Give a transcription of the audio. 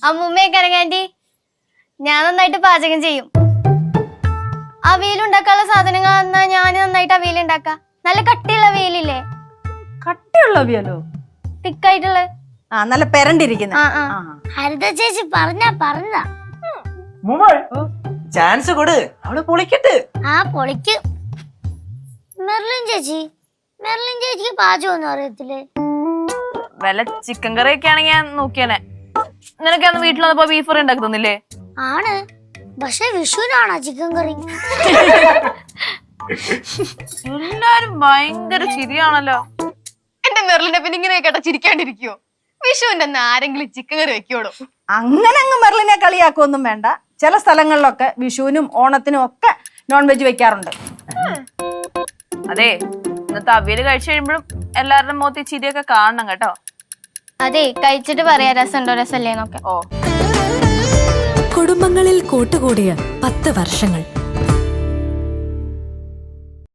അമ്മൂമ്മയൊക്കെ ഇറങ്ങാൻറ്റി ഞാൻ നന്നായിട്ട് പാചകം ചെയ്യും. അവിയലുണ്ടാക്കാനുള്ള സാധനങ്ങൾ എന്നാ ഞാൻ നന്നായിട്ട് അവിയൽ ഉണ്ടാക്കാം. നല്ല കട്ടിയുള്ള അവിയലില്ലേ? കട്ടിയുള്ള അവിയലോ? തിക്കായിട്ടുള്ള നല്ല പെരണ്ടിരിക്കുന്ന. ഹരിത ചേച്ചി പറഞ്ഞതാ. ചാൻസ് കൊടു, അവള് പൊളിക്കട്ട്. പൊളിക്ക്. മെർലിൻ ചേച്ചിക്ക് പാചകമൊന്നും അറിയത്തില്ലേ? വല്ല ചിക്കൻ കറി ഒക്കെ ആണെങ്കിൽ ഞാൻ നോക്കിയാനെ. നിനക്ക് അന്ന് വീട്ടിൽ വന്നപ്പോ ബീഫ് കറി ഉണ്ടാക്കി തന്നില്ലേ? ആണ്, പക്ഷെ വിഷുവിനാണോ ചിക്കൻ കറി? എല്ലാരും ഭയങ്കര ചിരിയാണല്ലോ. എന്റെ മെർലിനെ പിന്നെ ഇങ്ങനെ കേട്ടാ ചിരിക്കാണ്ടിരിക്കുവോ? വിഷുവിന്റെ അന്ന് ആരെങ്കിലും ചിക്കൻ കറി വെക്കോളൂ? അങ്ങനെ അങ്ങ് മെർലിനെ കളിയാക്കൊന്നും വേണ്ട. ചില സ്ഥലങ്ങളിലൊക്കെ വിഷുവിനും ഓണത്തിനും ഒക്കെ നോൺ വെജ് വെക്കാറുണ്ട്. അതെ, ഇന്നത്തെ അവിയല് കഴിച്ചു കഴിയുമ്പോഴും എല്ലാവരുടെ മുഖത്ത് ചിരിയൊക്കെ കാണണം കേട്ടോ. അതെ, കഴിച്ചിട്ട് പറയാ രസമുണ്ടോ രസമല്ലേന്നൊക്കെ. ഓ, കുടുംബങ്ങളിൽ കൂട്ടുകൂടിയ 10 വർഷങ്ങൾ.